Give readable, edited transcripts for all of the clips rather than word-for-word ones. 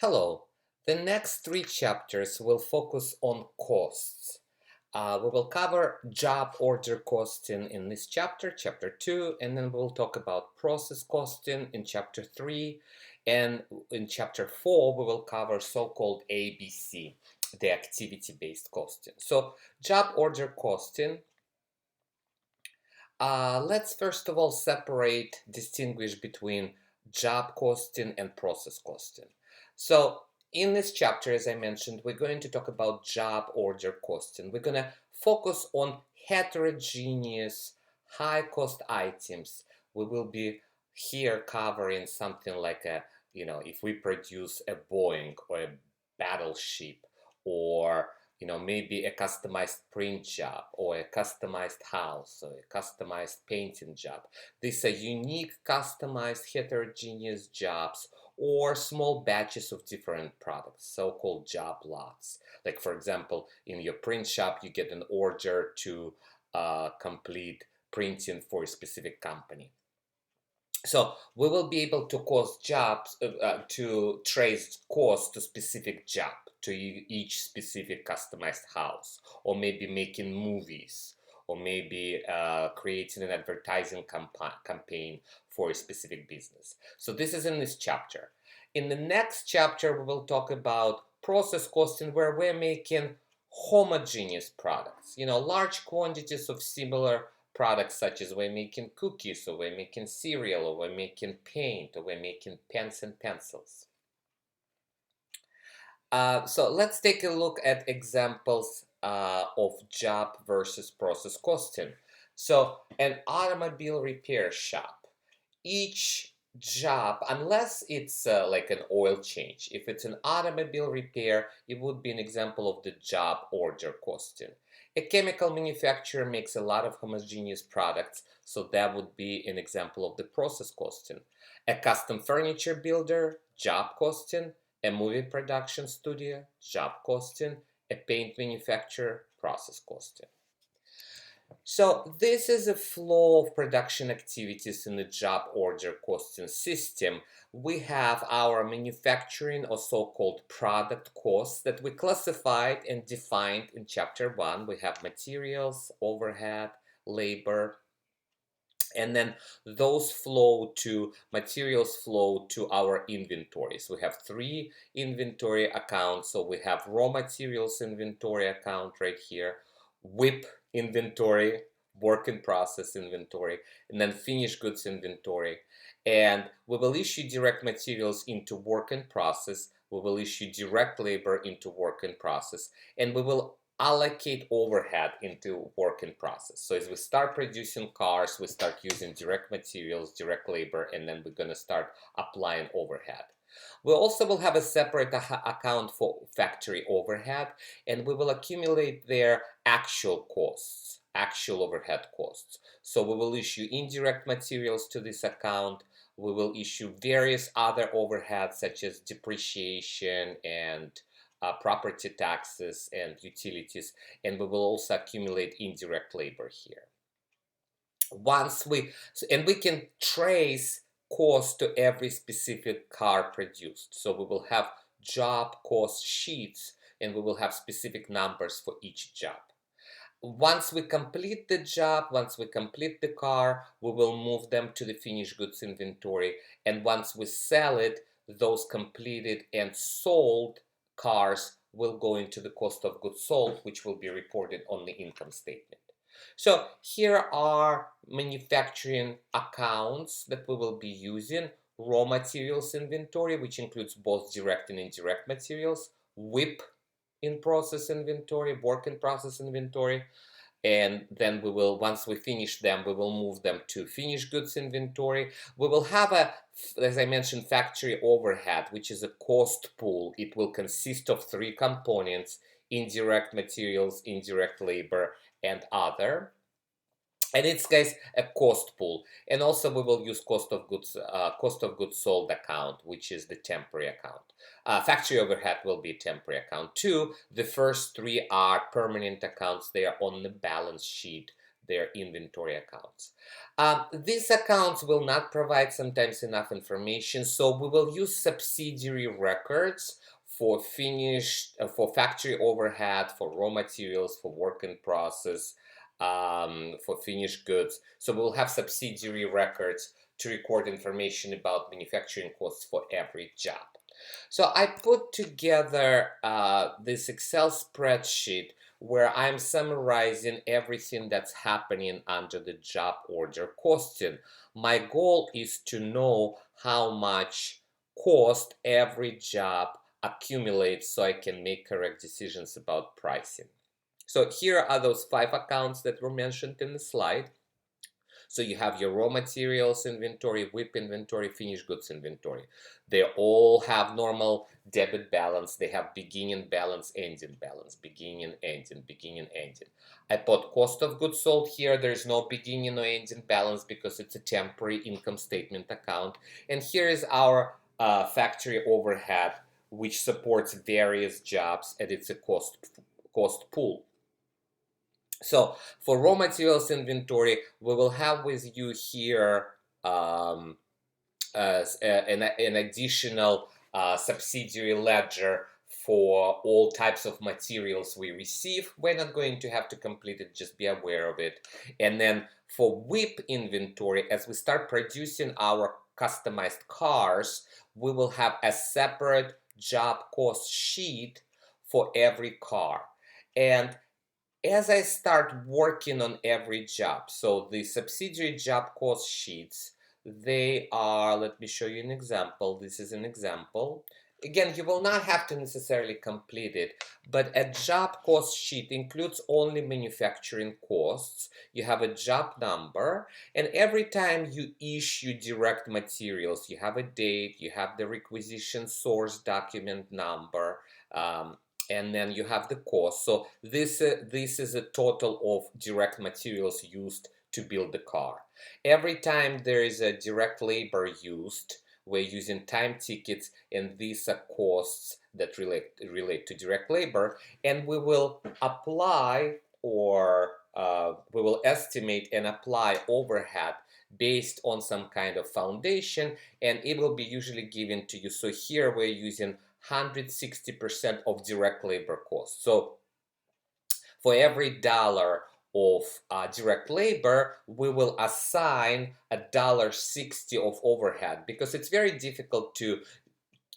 Hello. The next three chapters will focus on costs. We will cover job order costing in this chapter, chapter 2, and then we'll talk about process costing in chapter 3. And in chapter 4, we will cover so-called ABC, the activity-based costing. So job order costing, let's first of all distinguish between job costing and process costing. So in this chapter, as I mentioned, we're going to talk about job order costing. We're going to focus on heterogeneous, high-cost items. We will be here covering something like if we produce a Boeing or a battleship, or maybe a customized print job or a customized house or a customized painting job. These are unique, customized, heterogeneous jobs or small batches of different products, so-called job lots. Like, for example, in your print shop, you get an order to complete printing for a specific company. So we will be able to to trace cost to specific job, to each specific customized house, or maybe making movies, or maybe creating an advertising campaign for a specific business. So this is in this chapter. In the next chapter, we will talk about process costing, where we're making homogeneous products, large quantities of similar products, such as we're making cookies, or we're making cereal, or we're making paint, or we're making pens and pencils. So let's take a look at examples of job versus process costing. So an automobile repair shop, each job, unless it's like an oil change, if it's an automobile repair, it would be an example of the job order costing. A chemical manufacturer makes a lot of homogeneous products, so that would be an example of the process costing. A custom furniture builder, job costing. A movie production studio, job costing. A paint manufacturer, process costing. So this is a flow of production activities in the job order costing system. We have our manufacturing, or so-called product costs, that we classified and defined in chapter 1. We have materials, overhead, labor, and then materials flow to our inventories. We have 3 inventory accounts. So we have raw materials inventory account right here, WIP inventory, work in process inventory, and then finished goods inventory. And we will issue direct materials into work in process. We will issue direct labor into work in process, and we will allocate overhead into work in process. So as we start producing cars, we start using direct materials, direct labor, and then we're going to start applying overhead. We also will have a separate account for factory overhead, and we will accumulate their actual costs, actual overhead costs. So we will issue indirect materials to this account. We will issue various other overheads, such as depreciation and property taxes and utilities, and we will also accumulate indirect labor here. And we can trace cost to every specific car produced. So we will have job cost sheets, and we will have specific numbers for each job. Once we complete the job, once we complete the car, we will move them to the finished goods inventory. And once we sell it, those completed and sold cars will go into the cost of goods sold, which will be reported on the income statement. So here are manufacturing accounts that we will be using: raw materials inventory, which includes both direct and indirect materials; WIP in process inventory, work in process inventory. And then once we finish them, we will move them to finished goods inventory. We will have as I mentioned, factory overhead, which is a cost pool. It will consist of 3 components: indirect materials, indirect labor, and other. And it's, guys, a cost pool. And also we will use cost of goods sold account, which is the temporary account. Factory overhead will be a temporary account too. The first 3 are permanent accounts. They are on the balance sheet. their inventory accounts. These accounts will not provide sometimes enough information, so we will use subsidiary records for for factory overhead, for raw materials, for work in process, for finished goods. So we'll have subsidiary records to record information about manufacturing costs for every job. So I put together this Excel spreadsheet where I'm summarizing everything that's happening under the job order costing. My goal is to know how much cost every job accumulates so I can make correct decisions about pricing. So here are those 5 accounts that were mentioned in the slide. So you have your raw materials inventory, WIP inventory, finished goods inventory. They all have normal debit balance. They have beginning balance, ending balance, beginning, ending, beginning, ending. I put cost of goods sold here. There's no beginning or ending balance because it's a temporary income statement account. And here is our factory overhead, which supports various jobs, and it's a cost pool. So for raw materials inventory, we will have with you here an additional subsidiary ledger for all types of materials we receive. We're not going to have to complete it, just be aware of it. And then for WIP inventory, as we start producing our customized cars, we will have a separate job cost sheet for every car. And as I start working on every job, so the subsidiary job cost sheets, they are, let me show you an example. This is an example. Again, you will not have to necessarily complete it, but a job cost sheet includes only manufacturing costs. You have a job number, and every time you issue direct materials, you have a date, you have the requisition source document number, and then you have the cost. So this is a total of direct materials used to build the car. Every time there is a direct labor used, we're using time tickets, and these are costs that relate to direct labor, and we will apply or we will estimate and apply overhead based on some kind of foundation, and it will be usually given to you. So here we're using 160% of direct labor costs. So for every dollar of direct labor, we will assign $1.60 of overhead, because it's very difficult to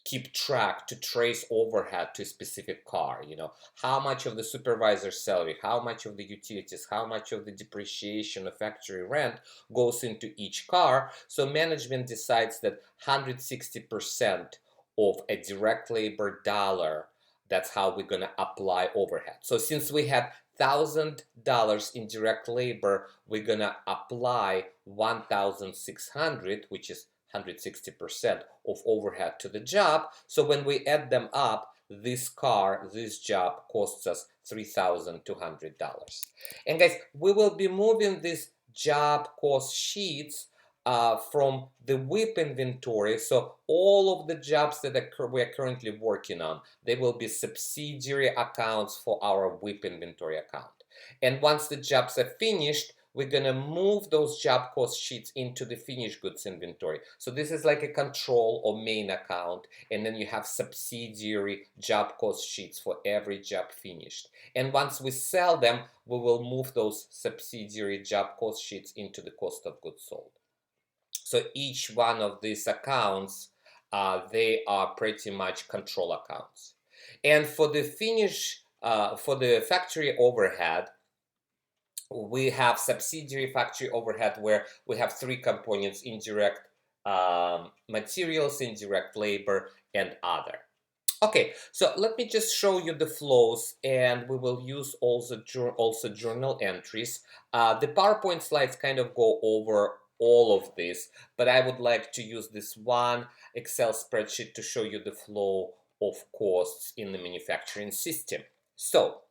keep track, to trace overhead to a specific car. You know, how much of the supervisor's salary, how much of the utilities, how much of the depreciation of factory rent goes into each car. So management decides that 160% of a direct labor dollar, that's how we're going to apply overhead. So since we had $1,000 in direct labor, we're going to apply 1,600, which is 160% of overhead to the job. So when we add them up, this job costs us $3,200. And guys, we will be moving these job cost sheets from the WIP inventory. So all of the jobs that we're currently working on, they will be subsidiary accounts for our WIP inventory account. And once the jobs are finished, we're going to move those job cost sheets into the finished goods inventory. So this is like a control or main account, and then you have subsidiary job cost sheets for every job finished. And once we sell them, we will move those subsidiary job cost sheets into the cost of goods sold. So each one of these accounts, they are pretty much control accounts. And for the for the factory overhead, we have subsidiary factory overhead where we have 3 components: indirect materials, indirect labor, and other. Okay, so let me just show you the flows, and we will use also journal entries. The PowerPoint slides kind of go over all of this, but I would like to use this one Excel spreadsheet to show you the flow of costs in the manufacturing system. So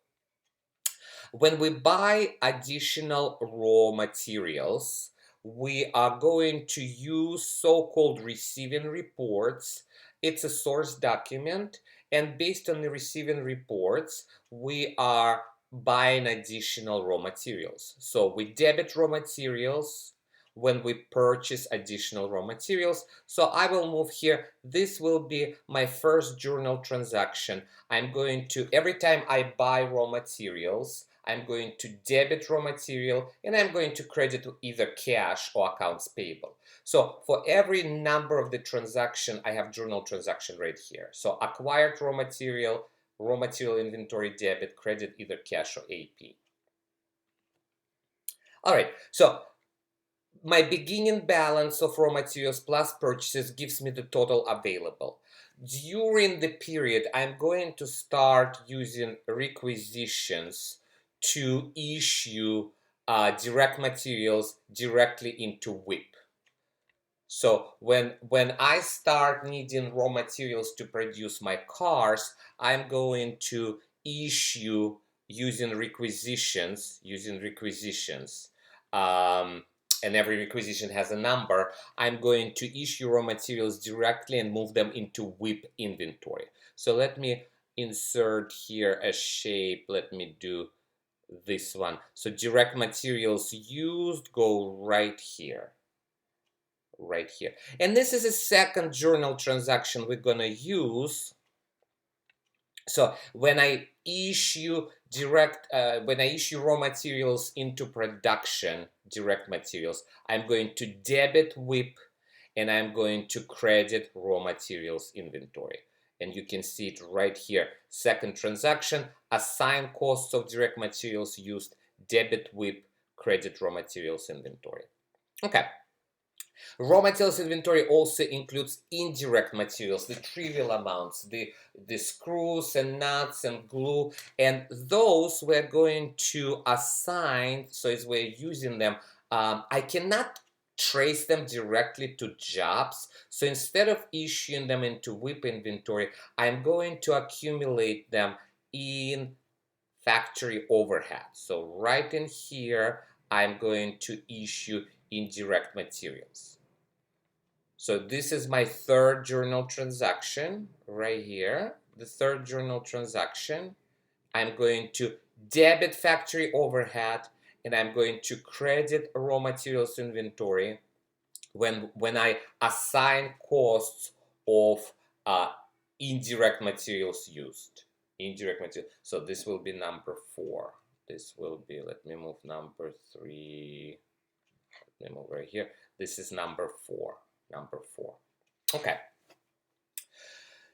when we buy additional raw materials, we are going to use so-called receiving reports. It's a source document, and based on the receiving reports, we are buying additional raw materials. So we debit raw materials when we purchase additional raw materials. So I will move here. This will be my first journal transaction. I'm going to, every time I buy raw materials, I'm going to debit raw material and I'm going to credit either cash or accounts payable. So for every number of the transaction, I have journal transaction right here. So acquired raw material inventory debit, credit either cash or AP. All right, so my beginning balance of raw materials plus purchases gives me the total available. During the period, I'm going to start using requisitions to issue direct materials directly into WIP. So when I start needing raw materials to produce my cars, I'm going to issue using requisitions, and every requisition has a number. I'm going to issue raw materials directly and move them into WIP inventory. So let me insert here a shape. Let me do this one. So direct materials used go right here. And this is a second journal transaction we're gonna use. So when I issue raw materials into production, direct materials, I'm going to debit WIP and I'm going to credit raw materials inventory. And you can see it right here. Second transaction, assign costs of direct materials used, debit WIP, credit raw materials inventory. Okay. Raw materials inventory also includes indirect materials, the trivial amounts, the screws and nuts and glue, and those we're going to assign, so as we're using them, I cannot trace them directly to jobs, so instead of issuing them into WIP inventory, I'm going to accumulate them in factory overhead. So right in here, I'm going to issue indirect materials. So this is my third journal transaction right here. The third journal transaction. I'm going to debit factory overhead and I'm going to credit raw materials inventory when I assign costs of indirect materials used. Indirect material. So this will be number 4. This will be, let me move number 3. Let me move right here. This is number 4. Okay.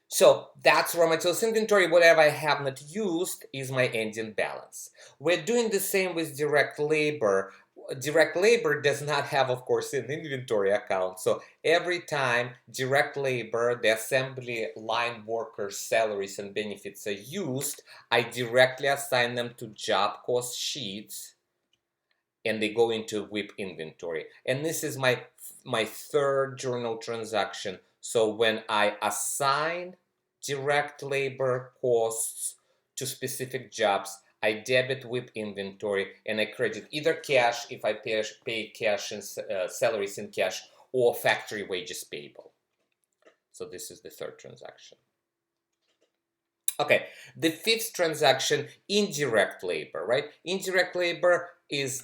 So that's raw materials inventory. Whatever I have not used is my ending balance. We're doing the same with direct labor. Direct labor does not have, of course, an inventory account. So every time direct labor, the assembly line workers' salaries and benefits are used, I directly assign them to job cost sheets and they go into WIP inventory. And this is my third journal transaction. So when I assign direct labor costs to specific jobs, I debit WIP inventory and I credit either cash if I pay cash and salaries in cash, or factory wages payable. So this is the third transaction. Okay, the fifth transaction, indirect labor, right? Indirect labor is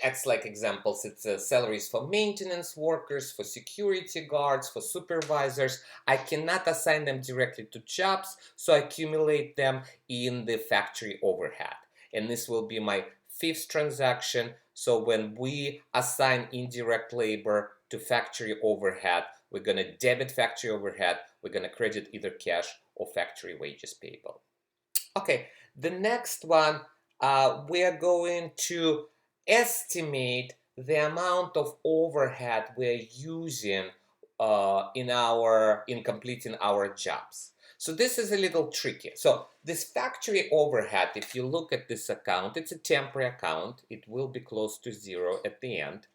acts like examples. It's salaries for maintenance workers, for security guards, for supervisors. I cannot assign them directly to jobs, so I accumulate them in the factory overhead. And this will be my fifth transaction. So when we assign indirect labor to factory overhead, we're going to debit factory overhead, we're going to credit either cash or factory wages payable. Okay, the next one, we're going to estimate the amount of overhead we're using in completing our jobs. So this is a little tricky. So this factory overhead, if you look at this account, it's a temporary account. It will be close to 0 at the end.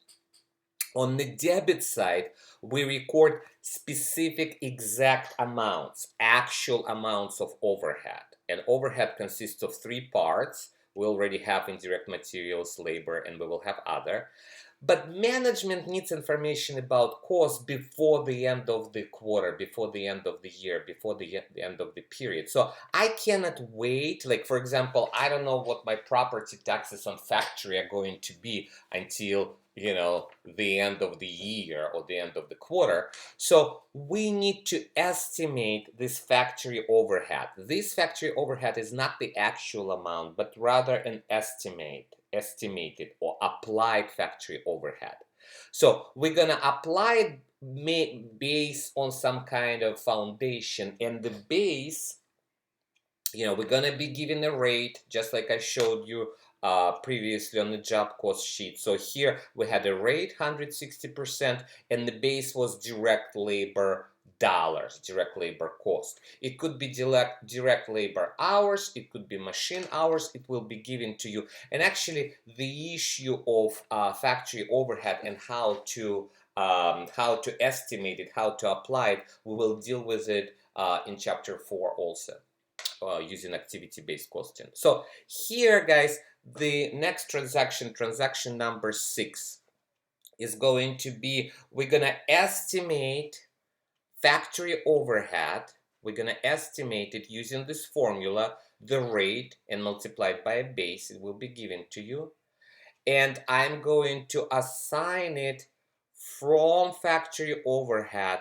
On the debit side, we record specific exact amounts, actual amounts of overhead. And overhead consists of 3 parts. We already have indirect materials, labor, and we will have other. But management needs information about cost before the end of the quarter, before the end of the year, before the end of the period. So I cannot wait. Like, for example, I don't know what my property taxes on factory are going to be until, you know, the end of the year or the end of the quarter. So we need to estimate this factory overhead. This factory overhead is not the actual amount, but rather an estimated or applied factory overhead. So we're gonna apply it based on some kind of foundation, and the base, you know, we're gonna be given a rate just like I showed you previously on the job cost sheet. So here we had a rate 160%, and the base was direct labor dollars, direct labor cost. It could be direct labor hours, it could be machine hours, it will be given to you. And actually the issue of factory overhead and how to estimate it, how to apply it, we will deal with it in chapter 4 also. Using activity-based costing. So here, guys, the next transaction number 6, is going to be, we're gonna estimate factory overhead. We're gonna estimate it using this formula, the rate, and multiplied by a base. It will be given to you. And I'm going to assign it from factory overhead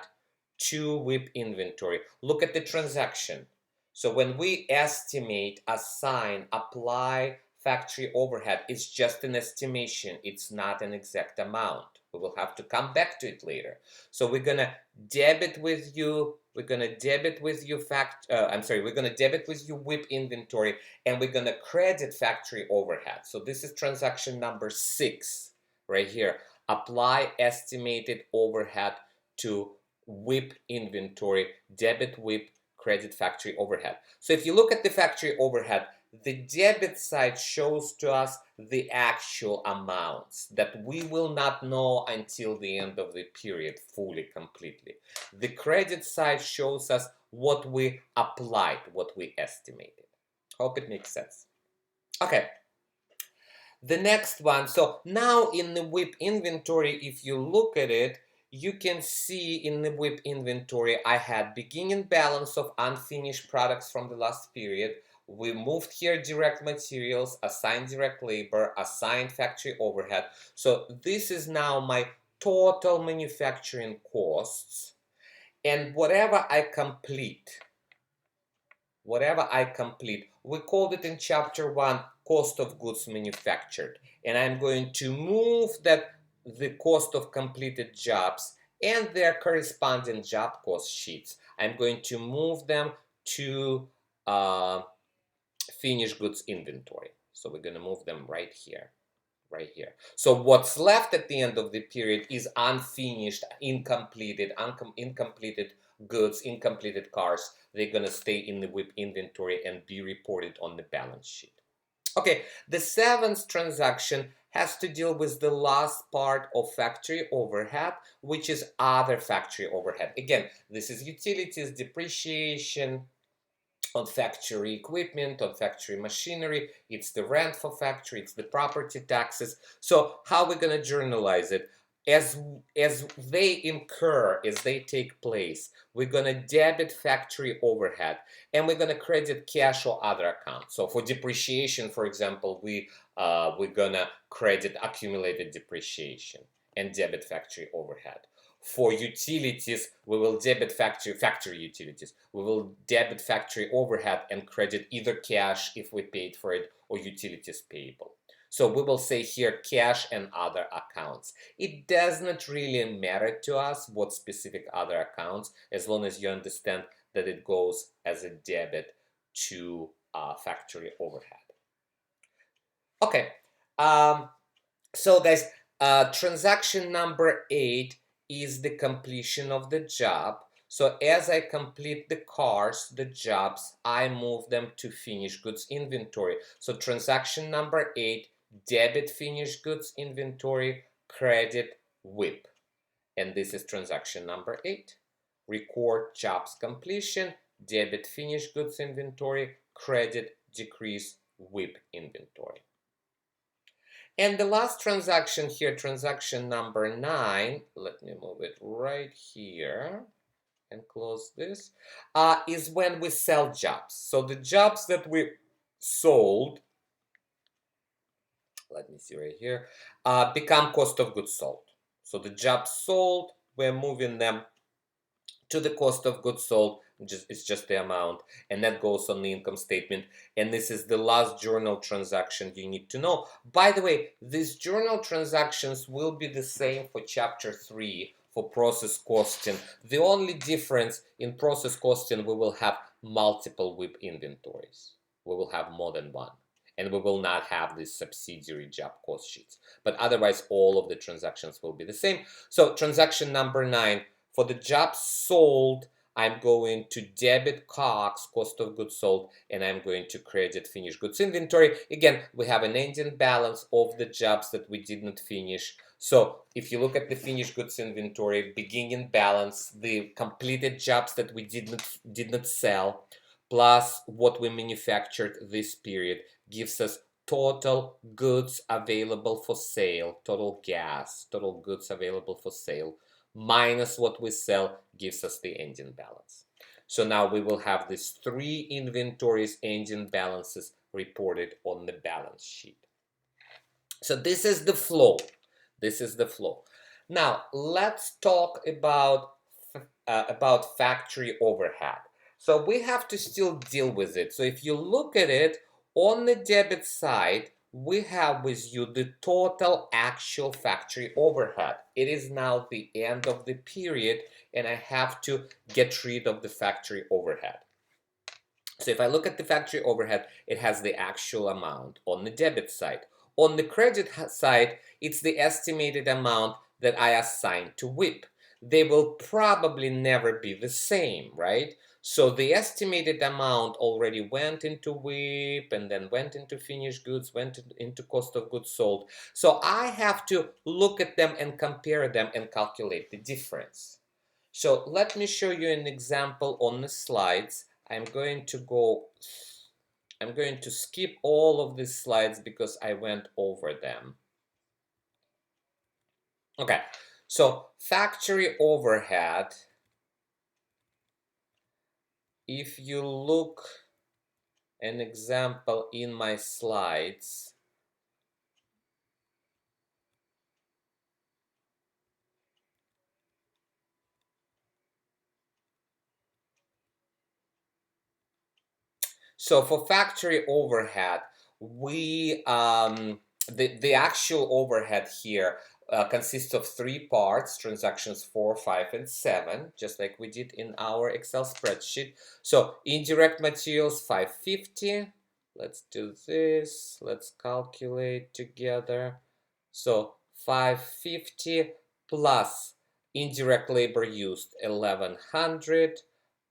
to WIP inventory. Look at the transaction. So when we estimate, assign, apply factory overhead, it's just an estimation. It's not an exact amount. We will have to come back to it later. So we're gonna debit with you. We're gonna debit with you we're gonna debit with you WIP inventory, and we're gonna credit factory overhead. So this is transaction number 6 right here. Apply estimated overhead to WIP inventory, debit WIP, credit factory overhead. So if you look at the factory overhead, the debit side shows to us the actual amounts that we will not know until the end of the period fully, completely. The credit side shows us what we applied, what we estimated. Hope it makes sense. Okay. The next one, so now in the WIP inventory, if you look at it, you can see in the WIP inventory, I had beginning balance of unfinished products from the last period. We moved here direct materials, assigned direct labor, assigned factory overhead. So this is now my total manufacturing costs. And whatever I complete, we called it in chapter 1 cost of goods manufactured, and I'm going to move the cost of completed jobs and their corresponding job cost sheets, I'm going to move them to finished goods inventory. So we're going to move them right here. So what's left at the end of the period is unfinished, incompleted goods, incompleted cars. They're going to stay in the WIP inventory and be reported on the balance sheet. Okay, the 7th transaction has to deal with the last part of factory overhead, which is other factory overhead. Again, this is utilities, depreciation on factory equipment, on factory machinery, it's the rent for factory, it's the property taxes. So how we're going to journalize it? As they incur, as they take place, we're going to debit factory overhead, and we're going to credit cash or other accounts. So for depreciation, for example, we're going to credit accumulated depreciation and debit factory overhead. For utilities, we will debit factory utilities. We will debit factory overhead and credit either cash if we paid for it or utilities payable. So we will say here cash and other accounts. It does not really matter to us what specific other accounts, as long as you understand that it goes as a debit to factory overhead. Okay, so guys, transaction number 8 is the completion of the job. So as I complete the cars, the jobs, I move them to finished goods inventory. So transaction number 8, debit finished goods inventory, credit WIP. And this is transaction number 8. Record jobs completion, debit finished goods inventory, credit decrease WIP inventory. And the last transaction here, transaction number 9, let me move it right here and close this, is when we sell jobs. So the jobs that we sold, let me see right here, become cost of goods sold. So the jobs sold, we're moving them to the cost of goods sold, it's just the amount, and that goes on the income statement. And this is the last journal transaction you need to know. By the way, these journal transactions will be the same for chapter 3 for process costing. The only difference in process costing, we will have multiple WIP inventories. We will have more than one. And we will not have these subsidiary job cost sheets. But otherwise, all of the transactions will be the same. So transaction number 9, for the jobs sold, I'm going to debit COGS, cost of goods sold, and I'm going to credit finished goods inventory. Again, we have an ending balance of the jobs that we did not finish. So if you look at the finished goods inventory, beginning balance, the completed jobs that we did not sell, plus what we manufactured this period, gives us total goods available for sale, total gas, total goods available for sale, minus what we sell, gives us the ending balance. So now we will have these 3 inventories ending balances reported on the balance sheet. So this is the flow. This is the flow. Now let's talk about factory overhead. So we have to still deal with it. So if you look at it, on the debit side, we have with you the total actual factory overhead. It is now the end of the period, and I have to get rid of the factory overhead. So if I look at the factory overhead, it has the actual amount on the debit side. On the credit side, it's the estimated amount that I assigned to WIP. They will probably never be the same, right? So the estimated amount already went into WIP and then went into finished goods, went into cost of goods sold. So I have to look at them and compare them and calculate the difference. So let me show you an example on the slides. I'm going to skip all of these slides because I went over them. Okay, so factory overhead, if you look an example in my slides, so for factory overhead, we the actual overhead here consists of 3 parts: transactions 4, 5, and 7, just like we did in our Excel spreadsheet. So indirect materials 550. Let's do this. Let's calculate together. So 550 plus indirect labor used 1100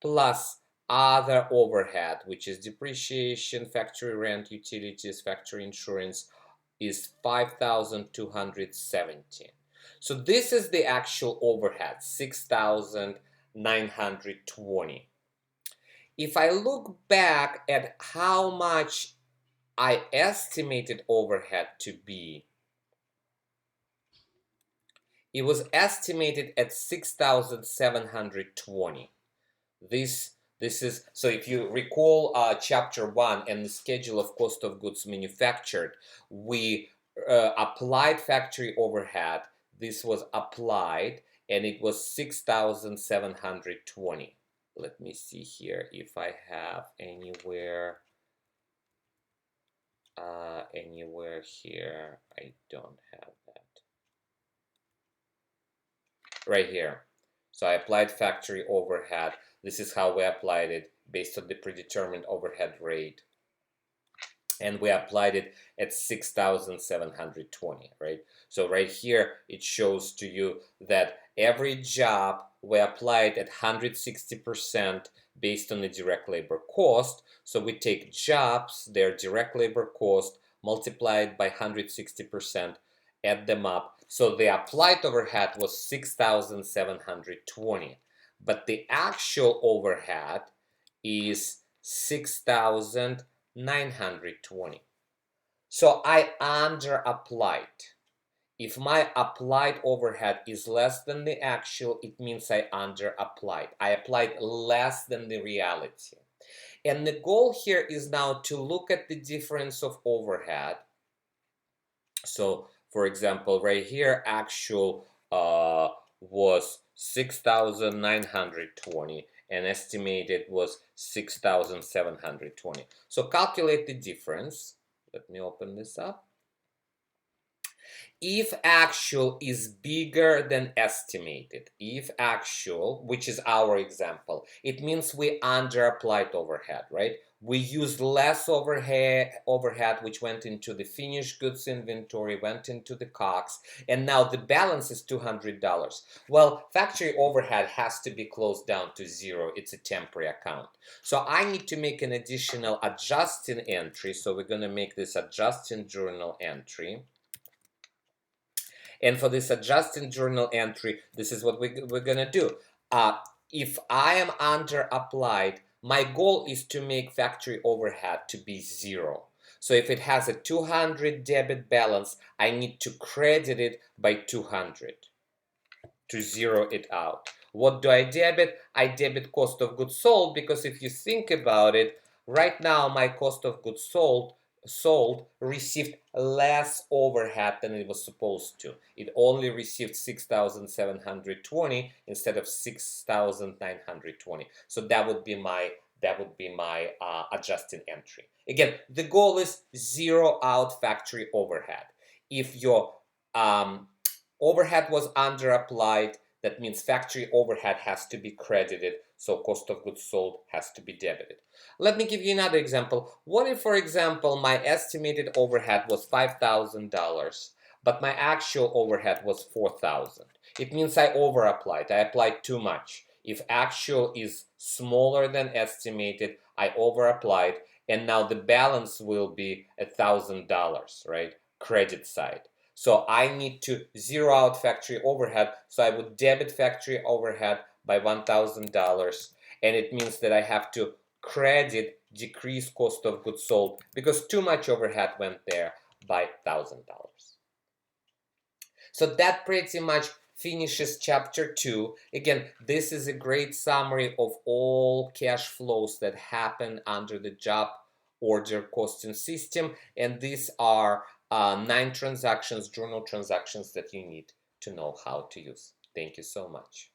plus other overhead, which is depreciation, factory rent, utilities, factory insurance, is 5,270. So this is the actual overhead, 6,920. If I look back at how much I estimated overhead to be, it was estimated at 6,720. This is, so if you recall chapter 1 and the schedule of cost of goods manufactured, we applied factory overhead. This was applied and it was 6,720. Let me see here if I have anywhere here. I don't have that. Right here. So I applied factory overhead. This is how we applied it based on the predetermined overhead rate. And we applied it at 6,720, right? So right here, it shows to you that every job we applied at 160% based on the direct labor cost. So we take jobs, their direct labor cost, multiplied by 160%, add them up. So the applied overhead was 6,720, but the actual overhead is 6,920. So I under applied. If my applied overhead is less than the actual, it means I under applied. I applied less than the reality. And the goal here is now to look at the difference of overhead. So, for example, right here, actual was 6,920 and estimated was 6,720. So calculate the difference. Let me open this up. If actual is bigger than estimated, if actual, which is our example, it means we under applied overhead, right? We used less overhead, which went into the finished goods inventory, went into the COGS, and now the balance is $200. Well, factory overhead has to be closed down to zero. It's a temporary account. So I need to make an additional adjusting entry. So we're going to make this adjusting journal entry. And for this adjusting journal entry, this is what we're going to do. If I am under applied, my goal is to make factory overhead to be zero. So if it has a 200 debit balance, I need to credit it by 200 to zero it out. What do I debit? I debit cost of goods sold, because if you think about it, right now my cost of goods sold received less overhead than it was supposed to. It only received 6,720 instead of 6,920. So that would be my adjusting entry. Again, the goal is zero out factory overhead. If your overhead was under applied, that means factory overhead has to be credited, so cost of goods sold has to be debited. Let me give you another example. What if, for example, my estimated overhead was $5,000, but my actual overhead was $4,000? It means I over applied. I applied too much. If actual is smaller than estimated, I over applied, and now the balance will be $1,000, right? Credit side. So I need to zero out factory overhead. So I would debit factory overhead by $1,000. And it means that I have to credit decrease cost of goods sold because too much overhead went there by $1,000. So that pretty much finishes chapter 2. Again, this is a great summary of all cash flows that happen under the job order costing system. And these are 9 transactions, journal transactions that you need to know how to use. Thank you so much.